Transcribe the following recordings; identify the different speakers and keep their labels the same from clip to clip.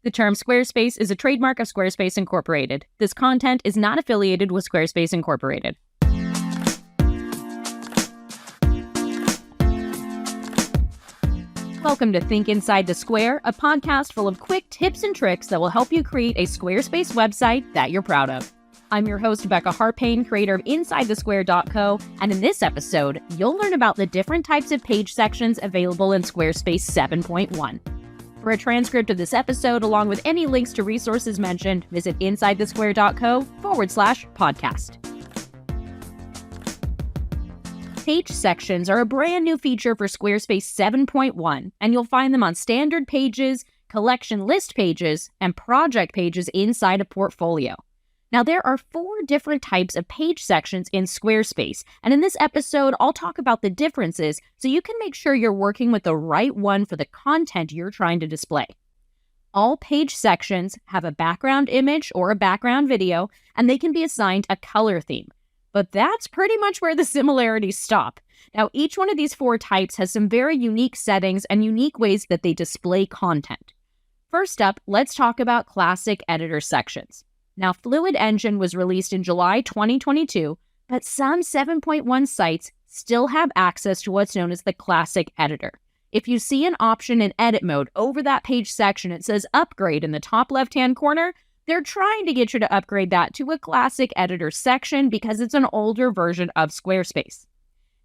Speaker 1: The term Squarespace is a trademark of Squarespace Incorporated. This content is not affiliated with Squarespace Incorporated. Welcome to Think Inside the Square, a podcast full of quick tips and tricks that will help you create a Squarespace website that you're proud of. I'm your host, Becca Harpain, creator of InsideTheSquare.co, and in this episode, you'll learn about the different types of page sections available in Squarespace 7.1. For a transcript of this episode, along with any links to resources mentioned, visit InsideTheSquare.co/podcast. Page sections are a brand new feature for Squarespace 7.1, and you'll find them on standard pages, collection list pages, and project pages inside a portfolio. Now, there are 4 different types of page sections in Squarespace, and in this episode, I'll talk about the differences so you can make sure you're working with the right one for the content you're trying to display. All page sections have a background image or a background video, and they can be assigned a color theme. But that's pretty much where the similarities stop. Now, each one of these 4 types has some very unique settings and unique ways that they display content. First up, let's talk about classic editor sections. Now, Fluid Engine was released in July 2022, but some 7.1 sites still have access to what's known as the classic editor. If you see an option in edit mode over that page section, it says upgrade in the top left-hand corner, they're trying to get you to upgrade that to a classic editor section because it's an older version of Squarespace.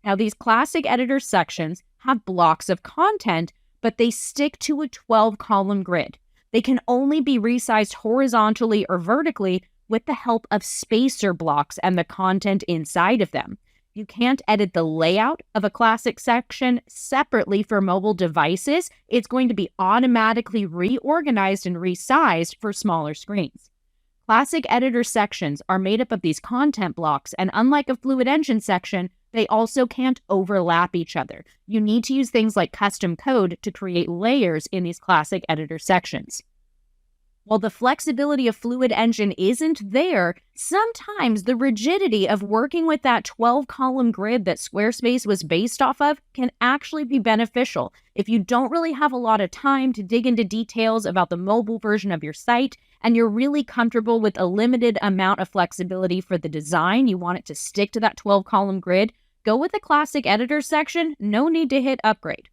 Speaker 1: Now, these classic editor sections have blocks of content, but they stick to a 12-column grid. They can only be resized horizontally or vertically with the help of spacer blocks and the content inside of them. You can't edit the layout of a classic section separately for mobile devices. It's going to be automatically reorganized and resized for smaller screens. Classic editor sections are made up of these content blocks, and unlike a Fluid Engine section, they also can't overlap each other. You need to use things like custom code to create layers in these classic editor sections. While the flexibility of Fluid Engine isn't there, sometimes the rigidity of working with that 12-column grid that Squarespace was based off of can actually be beneficial. If you don't really have a lot of time to dig into details about the mobile version of your site, and you're really comfortable with a limited amount of flexibility for the design, you want it to stick to that 12-column grid, go with the classic editor section, no need to hit upgrade.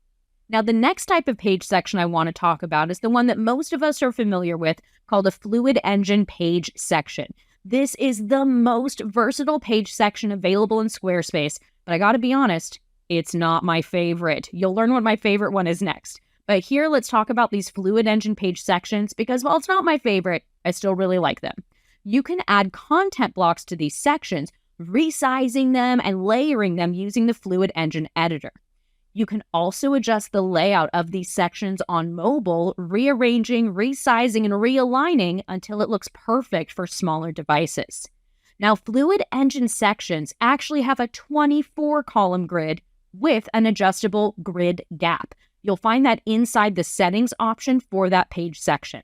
Speaker 1: Now, the next type of page section I want to talk about is the one that most of us are familiar with, called a Fluid Engine page section. This is the most versatile page section available in Squarespace, but I gotta be honest, it's not my favorite. You'll learn what my favorite one is next. But here, let's talk about these Fluid Engine page sections because while it's not my favorite, I still really like them. You can add content blocks to these sections, resizing them and layering them using the Fluid Engine editor. You can also adjust the layout of these sections on mobile, rearranging, resizing, and realigning until it looks perfect for smaller devices. Now, Fluid Engine sections actually have a 24-column grid with an adjustable grid gap. You'll find that inside the settings option for that page section.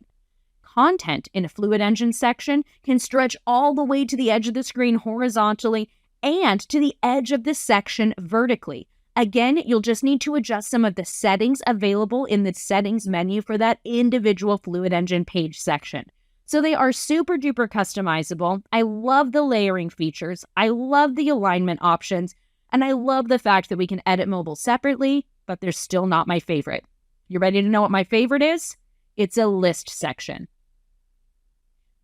Speaker 1: Content in a Fluid Engine section can stretch all the way to the edge of the screen horizontally and to the edge of the section vertically. Again, you'll just need to adjust some of the settings available in the settings menu for that individual Fluid Engine page section. So they are super duper customizable. I love the layering features. I love the alignment options. And I love the fact that we can edit mobile separately, but they're still not my favorite. You ready to know what my favorite is? It's a list section.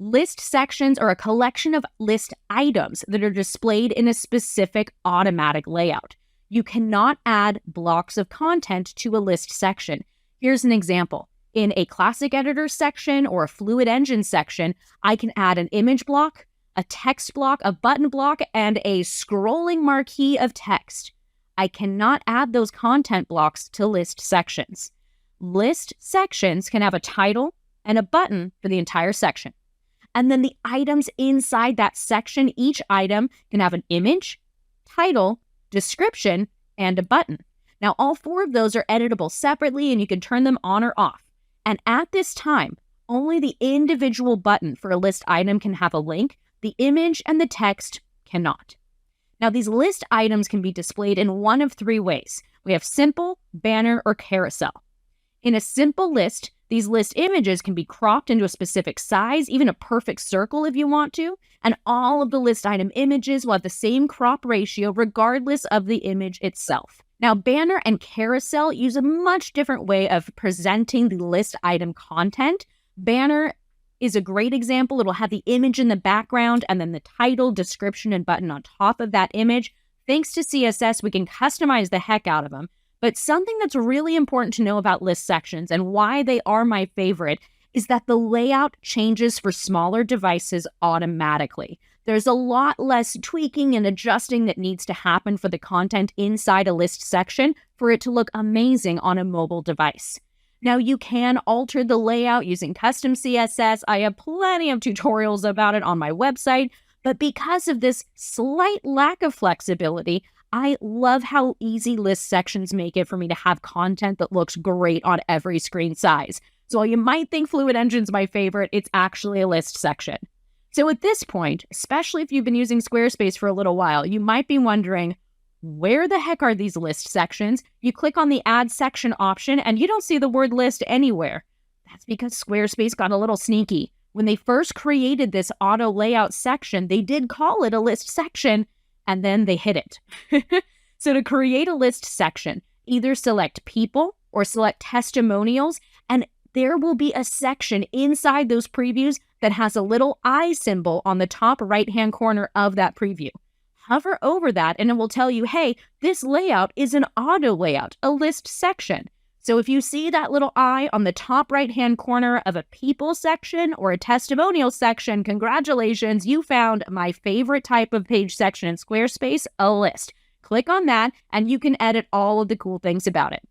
Speaker 1: List sections are a collection of list items that are displayed in a specific automatic layout. You cannot add blocks of content to a list section. Here's an example. In a classic editor section or a Fluid Engine section, I can add an image block, a text block, a button block, and a scrolling marquee of text. I cannot add those content blocks to list sections. List sections can have a title and a button for the entire section. And then the items inside that section, each item can have an image, title, description, and a button. Now, all 4 of those are editable separately, and you can turn them on or off. And at this time, only the individual button for a list item can have a link. The image and the text cannot. Now, these list items can be displayed in one of 3 ways. We have simple, banner, or carousel. In a simple list, These list images can be cropped into a specific size, even a perfect circle if you want to, and all of the list item images will have the same crop ratio regardless of the image itself. Now, banner and carousel use a much different way of presenting the list item content. Banner is a great example. It'll have the image in the background and then the title, description, and button on top of that image. Thanks to CSS, we can customize the heck out of them. But something that's really important to know about list sections and why they are my favorite is that the layout changes for smaller devices automatically. There's a lot less tweaking and adjusting that needs to happen for the content inside a list section for it to look amazing on a mobile device. Now, you can alter the layout using custom CSS. I have plenty of tutorials about it on my website, but because of this slight lack of flexibility, I love how easy list sections make it for me to have content that looks great on every screen size. So while you might think Fluid Engine's my favorite, it's actually a list section. So at this point, especially if you've been using Squarespace for a little while, you might be wondering, where the heck are these list sections? You click on the Add Section option and you don't see the word list anywhere. That's because Squarespace got a little sneaky. When they first created this auto layout section, they did call it a list section, and then they hid it. So to create a list section, either select people or select testimonials, and there will be a section inside those previews that has a little eye symbol on the top right-hand corner of that preview. Hover over that and it will tell you, hey, this layout is an auto layout, a list section. So if you see that little eye on the top right-hand corner of a people section or a testimonial section, congratulations, you found my favorite type of page section in Squarespace, a list. Click on that and you can edit all of the cool things about it.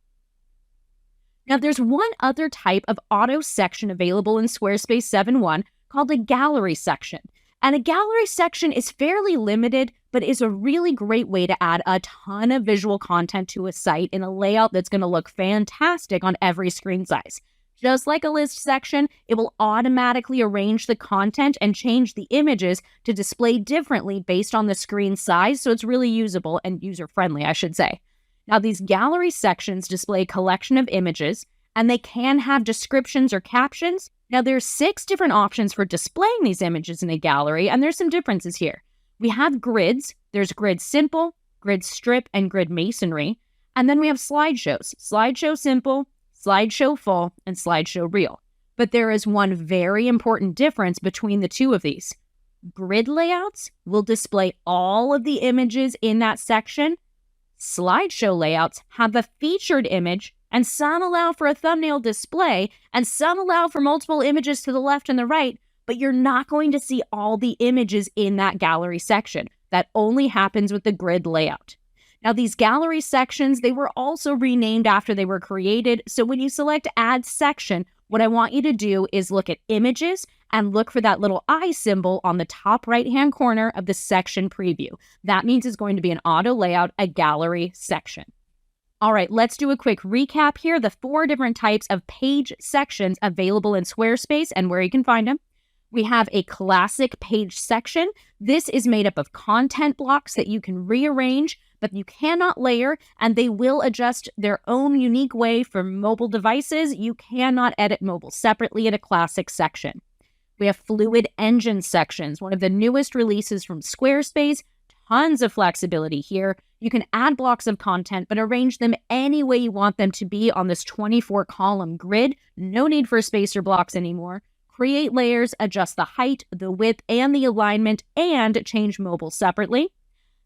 Speaker 1: Now, there's one other type of auto section available in Squarespace 7.1 called a gallery section. And a gallery section is fairly limited, but is a really great way to add a ton of visual content to a site in a layout that's going to look fantastic on every screen size. Just like a list section, it will automatically arrange the content and change the images to display differently based on the screen size, so it's really usable and user-friendly, I should say. Now, these gallery sections display a collection of images, and they can have descriptions or captions. Now, there's 6 different options for displaying these images in a gallery, and there's some differences here. We have grids. There's grid simple, grid strip, and grid masonry. And then we have slideshows. Slideshow simple, slideshow full, and slideshow reel. But there is one very important difference between the two of these. Grid layouts will display all of the images in that section. Slideshow layouts have a featured image, and some allow for a thumbnail display, and some allow for multiple images to the left and the right, but you're not going to see all the images in that gallery section. That only happens with the grid layout. Now, these gallery sections, they were also renamed after they were created, so when you select Add Section, what I want you to do is look at Images and look for that little eye symbol on the top right-hand corner of the section preview. That means it's going to be an auto layout, a gallery section. All right, let's do a quick recap here. The 4 different types of page sections available in Squarespace and where you can find them. We have a classic page section. This is made up of content blocks that you can rearrange, but you cannot layer, and they will adjust their own unique way for mobile devices. You cannot edit mobile separately in a classic section. We have Fluid Engine sections, one of the newest releases from Squarespace. Tons of flexibility here. You can add blocks of content, but arrange them any way you want them to be on this 24-column grid. No need for spacer blocks anymore. Create layers, adjust the height, the width, and the alignment, and change mobile separately.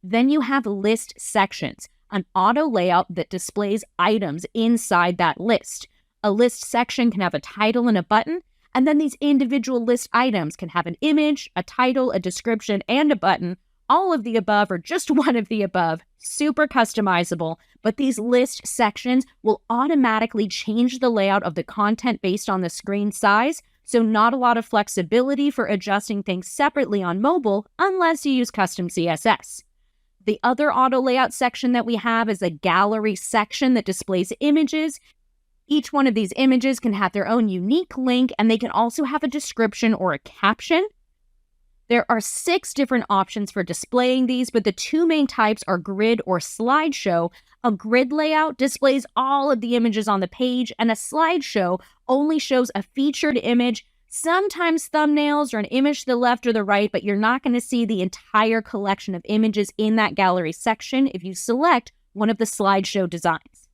Speaker 1: Then you have list sections, an auto layout that displays items inside that list. A list section can have a title and a button, and then these individual list items can have an image, a title, a description, and a button. All of the above or just one of the above, super customizable, but these list sections will automatically change the layout of the content based on the screen size, so not a lot of flexibility for adjusting things separately on mobile unless you use custom CSS. The other auto layout section that we have is a gallery section that displays images. Each one of these images can have their own unique link, and they can also have a description or a caption. There are 6 different options for displaying these, but the 2 main types are grid or slideshow. A grid layout displays all of the images on the page, and a slideshow only shows a featured image, sometimes thumbnails or an image to the left or the right, but you're not going to see the entire collection of images in that gallery section if you select one of the slideshow designs.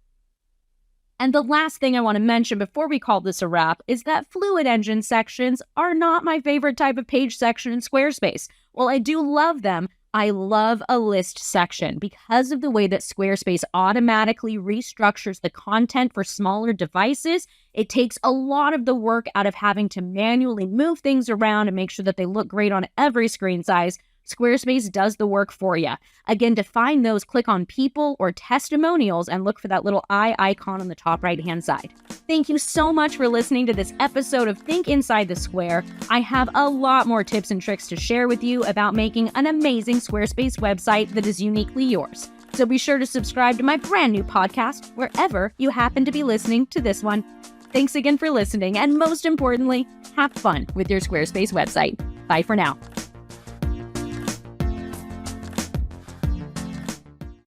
Speaker 1: And the last thing I want to mention before we call this a wrap is that fluid engine sections are not my favorite type of page section in Squarespace. While I do love them, I love a list section because of the way that Squarespace automatically restructures the content for smaller devices. It takes a lot of the work out of having to manually move things around and make sure that they look great on every screen size. Squarespace does the work for you. Again, to find those, click on People or Testimonials and look for that little eye icon on the top right-hand side. Thank you so much for listening to this episode of Think Inside the Square. I have a lot more tips and tricks to share with you about making an amazing Squarespace website that is uniquely yours. So be sure to subscribe to my brand new podcast wherever you happen to be listening to this one. Thanks again for listening, and most importantly, have fun with your Squarespace website. Bye for now.